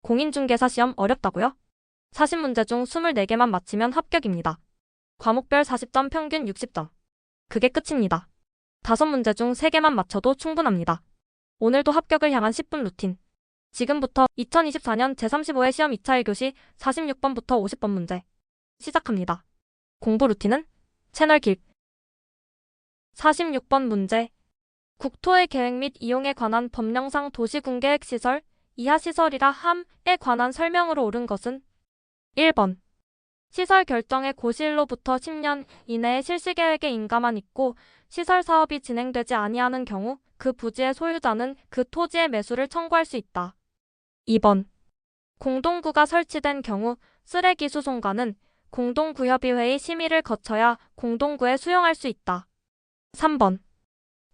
공인중개사 시험 어렵다고요? 40문제 중 24개만 맞히면 합격입니다. 과목별 40점 평균 60점. 그게 끝입니다. 5문제 중 3개만 맞춰도 충분합니다. 오늘도 합격을 향한 10분 루틴. 지금부터 2024년 제35회 시험 2차 1교시 46번부터 50번 문제 시작합니다. 공부 루틴은 채널 길. 46번 문제. 국토의 계획 및 이용에 관한 법령상 도시군계획시설, 이하시설이라 함에 관한 설명으로 옳은 것은 1번. 시설 결정의 고시일로부터 10년 이내에 실시계획에 인가만 있고 시설 사업이 진행되지 아니하는 경우 그 부지의 소유자는 그 토지의 매수를 청구할 수 있다. 2번. 공동구가 설치된 경우 쓰레기수송관은 공동구협의회의 심의를 거쳐야 공동구에 수용할 수 있다. 3번.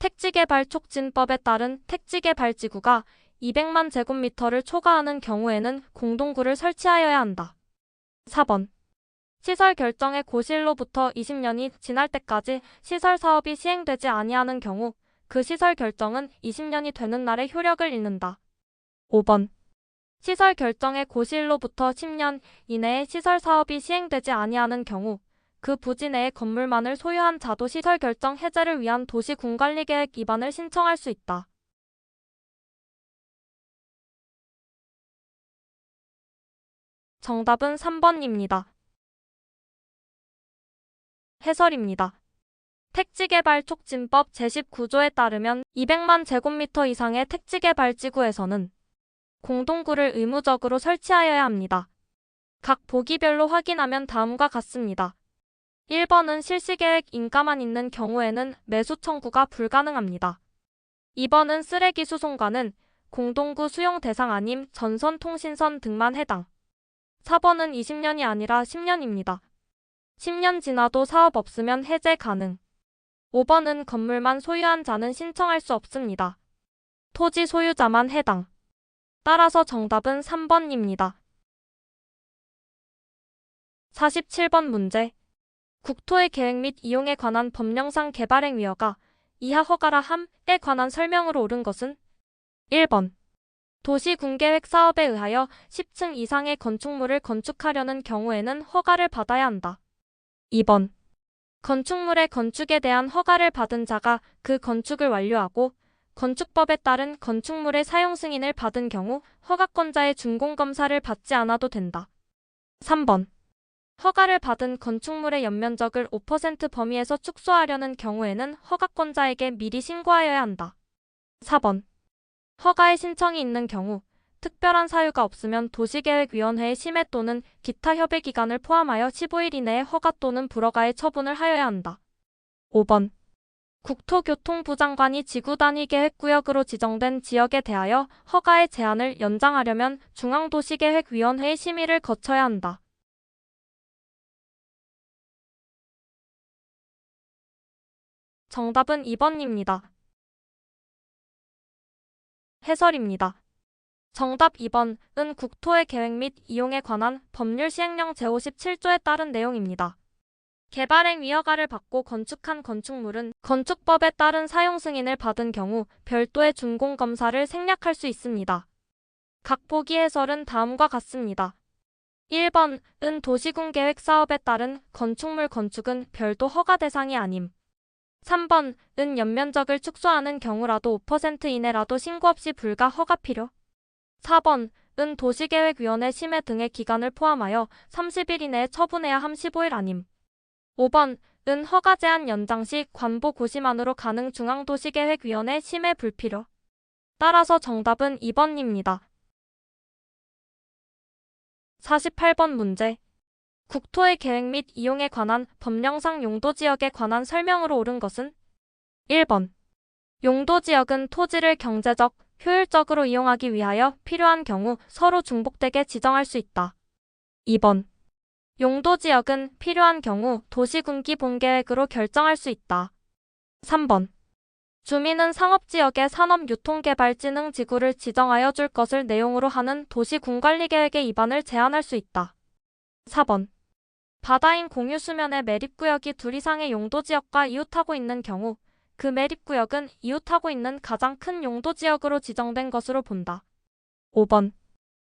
택지개발 촉진법에 따른 택지개발지구가 200만 제곱미터를 초과하는 경우에는 공동구를 설치하여야 한다. 4번. 시설 결정의 고시일로부터 20년이 지날 때까지 시설 사업이 시행되지 아니하는 경우 그 시설 결정은 20년이 되는 날에 효력을 잃는다. 5번. 시설 결정의 고시일로부터 10년 이내에 시설 사업이 시행되지 아니하는 경우 그 부지 내의 건물만을 소유한 자도 시설 결정 해제를 위한 도시군관리계획 입안을 신청할 수 있다. 정답은 3번입니다. 해설입니다. 택지개발촉진법 제19조에 따르면 200만 제곱미터 이상의 택지개발지구에서는 공동구를 의무적으로 설치하여야 합니다. 각 보기별로 확인하면 다음과 같습니다. 1번은 실시계획 인가만 있는 경우에는 매수 청구가 불가능합니다. 2번은 쓰레기 수송관은 공동구 수용 대상 아님 전선통신선 등만 해당. 4번은 20년이 아니라 10년입니다. 10년 지나도 사업 없으면 해제 가능. 5번은 건물만 소유한 자는 신청할 수 없습니다. 토지 소유자만 해당. 따라서 정답은 3번입니다. 47번 문제. 국토의 계획 및 이용에 관한 법령상 개발행 위허가 이하 허가라 함에 관한 설명으로 옳은 것은 1번. 도시군계획 사업에 의하여 10층 이상의 건축물을 건축하려는 경우에는 허가를 받아야 한다. 2번. 건축물의 건축에 대한 허가를 받은 자가 그 건축을 완료하고 건축법에 따른 건축물의 사용 승인을 받은 경우 허가권자의 준공검사를 받지 않아도 된다. 3번. 허가를 받은 건축물의 연면적을 5% 범위에서 축소하려는 경우에는 허가권자에게 미리 신고하여야 한다. 4번. 허가의 신청이 있는 경우 특별한 사유가 없으면 도시계획위원회의 심의 또는 기타 협의기간을 포함하여 15일 이내에 허가 또는 불허가의 처분을 하여야 한다. 5번. 국토교통부 장관이 지구단위계획구역으로 지정된 지역에 대하여 허가의 제한을 연장하려면 중앙도시계획위원회의 심의를 거쳐야 한다. 정답은 2번입니다. 해설입니다. 정답 2번은 국토의 계획 및 이용에 관한 법률 시행령 제57조에 따른 내용입니다. 개발행 위허가를 받고 건축한 건축물은 건축법에 따른 사용 승인을 받은 경우 별도의 준공검사를 생략할 수 있습니다. 각 보기 해설은 다음과 같습니다. 1번은 도시군계획 사업에 따른 건축물 건축은 별도 허가 대상이 아님. 3번은 연면적을 축소하는 경우라도 5% 이내라도 신고 없이 불가 허가 필요. 4번은 도시계획위원회 심의 등의 기간을 포함하여 30일 이내에 처분해야 함 15일 아님. 5번은 허가 제한 연장 시 관보 고시만으로 가능 중앙도시계획위원회 심의 불필요. 따라서 정답은 2번입니다. 48번 문제. 국토의 계획 및 이용에 관한 법령상 용도지역에 관한 설명으로 옳은 것은 1번. 용도지역은 토지를 경제적, 효율적으로 이용하기 위하여 필요한 경우 서로 중복되게 지정할 수 있다. 2번. 용도지역은 필요한 경우 도시군기 본계획으로 결정할 수 있다. 3번. 주민은 상업지역에 산업유통개발진흥지구를 지정하여 줄 것을 내용으로 하는 도시군관리계획의 입안을 제한할 수 있다. 4번. 바다인 공유수면의 매립구역이 둘 이상의 용도지역과 이웃하고 있는 경우 그 매립구역은 이웃하고 있는 가장 큰 용도지역으로 지정된 것으로 본다. 5번.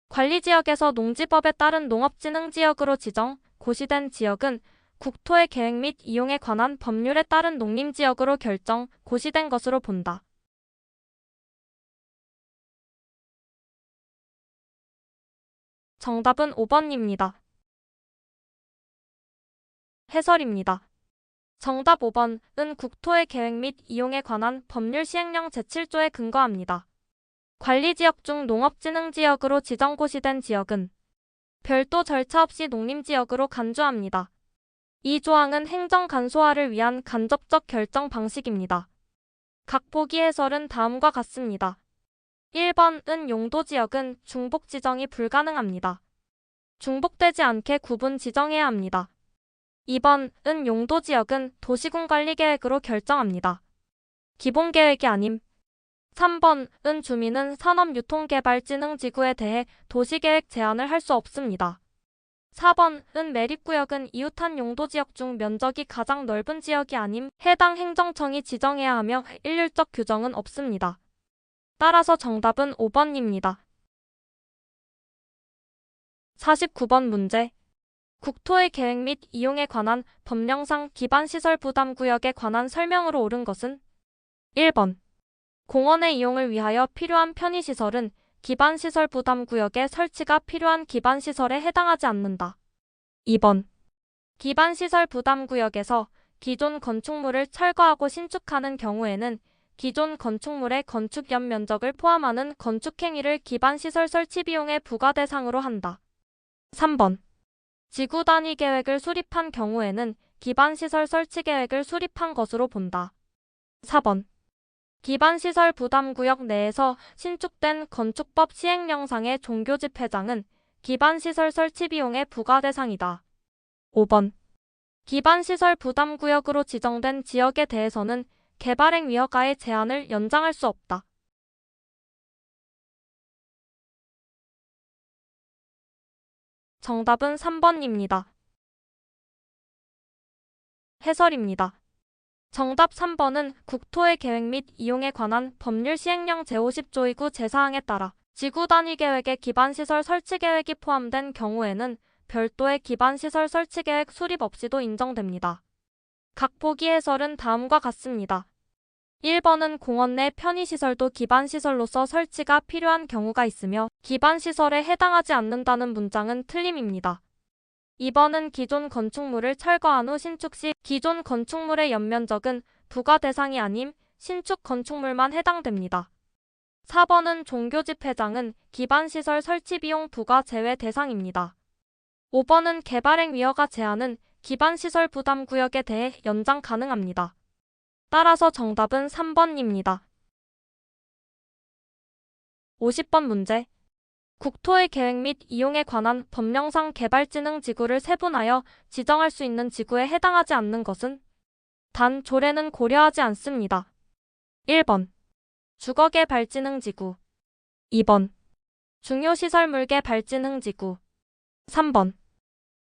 관리지역에서 농지법에 따른 농업진흥지역으로 지정, 고시된 지역은 국토의 계획 및 이용에 관한 법률에 따른 농림지역으로 결정, 고시된 것으로 본다. 정답은 5번입니다. 해설입니다. 정답 5번은 국토의 계획 및 이용에 관한 법률 시행령 제7조에 근거합니다. 관리지역 중 농업진흥지역으로 지정고시된 지역은 별도 절차 없이 농림지역으로 간주합니다. 이 조항은 행정 간소화를 위한 간접적 결정 방식입니다. 각 보기 해설은 다음과 같습니다. 1번은 용도지역은 중복 지정이 불가능합니다. 중복되지 않게 구분 지정해야 합니다. 2번은 용도지역은 도시군관리계획으로 결정합니다. 기본계획이 아님. 3번은 주민은 산업유통개발진흥지구에 대해 도시계획 제안을 할 수 없습니다. 4번은 매립구역은 이웃한 용도지역 중 면적이 가장 넓은 지역이 아님 해당 행정청이 지정해야 하며 일률적 규정은 없습니다. 따라서 정답은 5번입니다. 49번 문제. 국토의 계획 및 이용에 관한 법령상 기반시설 부담구역에 관한 설명으로 옳은 것은 1번. 공원의 이용을 위하여 필요한 편의시설은 기반시설 부담구역에 설치가 필요한 기반시설에 해당하지 않는다. 2번. 기반시설 부담구역에서 기존 건축물을 철거하고 신축하는 경우에는 기존 건축물의 건축 연면적을 포함하는 건축행위를 기반시설 설치 비용의 부과 대상으로 한다. 3번. 지구 단위 계획을 수립한 경우에는 기반시설 설치 계획을 수립한 것으로 본다. 4번. 기반시설 부담구역 내에서 신축된 건축법 시행령상의 종교집회장은 기반시설 설치 비용의 부과 대상이다. 5번. 기반시설 부담구역으로 지정된 지역에 대해서는 개발행위 허가의 제한을 연장할 수 없다. 정답은 3번입니다. 해설입니다. 정답 3번은 국토의 계획 및 이용에 관한 법률 시행령 제50조이구 제사항에 따라 지구 단위 계획에 기반시설 설치 계획이 포함된 경우에는 별도의 기반시설 설치 계획 수립 없이도 인정됩니다. 각 보기 해설은 다음과 같습니다. 1번은 공원 내 편의시설도 기반시설로서 설치가 필요한 경우가 있으며 기반시설에 해당하지 않는다는 문장은 틀림입니다. 2번은 기존 건축물을 철거한 후 신축 시 기존 건축물의 연면적은 부과 대상이 아님 신축 건축물만 해당됩니다. 4번은 종교집회장은 기반시설 설치 비용 부과 제외 대상입니다. 5번은 개발행위 허가 제한은 기반시설 부담구역에 대해 연장 가능합니다. 따라서 정답은 3번입니다. 50번 문제. 국토의 계획 및 이용에 관한 법령상 개발진흥지구를 세분하여 지정할 수 있는 지구에 해당하지 않는 것은 단 조례는 고려하지 않습니다. 1번. 주거개발진흥지구 2번. 중요시설물개발진흥지구 3번.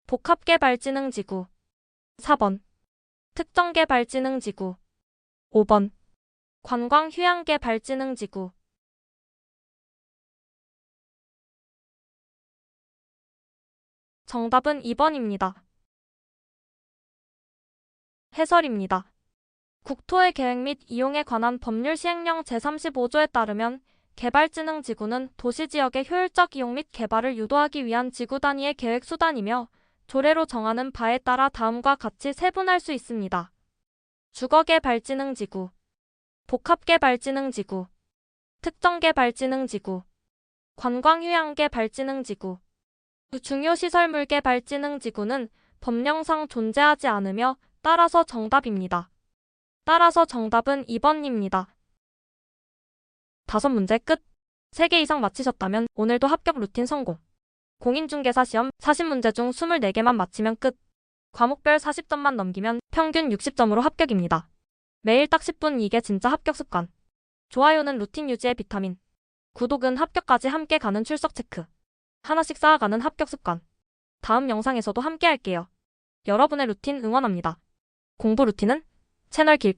복합개발진흥지구 4번. 특정개발진흥지구 5번. 관광휴양개발진흥지구 정답은 2번입니다. 해설입니다. 국토의 계획 및 이용에 관한 법률 시행령 제35조에 따르면 개발진흥지구는 도시지역의 효율적 이용 및 개발을 유도하기 위한 지구 단위의 계획 수단이며 조례로 정하는 바에 따라 다음과 같이 세분할 수 있습니다. 주거개발진흥지구, 복합개발진흥지구, 특정개발진흥지구, 관광휴양개발진흥지구, 중요시설물개발진흥지구는 법령상 존재하지 않으며 따라서 정답입니다. 따라서 정답은 2번입니다. 5문제 끝. 3개 이상 맞히셨다면 오늘도 합격 루틴 성공. 공인중개사 시험 40문제 중 24개만 맞히면 끝. 과목별 40점만 넘기면 평균 60점으로 합격입니다. 매일 딱 10분 이게 진짜 합격 습관. 좋아요는 루틴 유지의 비타민. 구독은 합격까지 함께 가는 출석 체크. 하나씩 쌓아가는 합격 습관. 다음 영상에서도 함께 할게요. 여러분의 루틴 응원합니다. 공부 루틴은 채널 길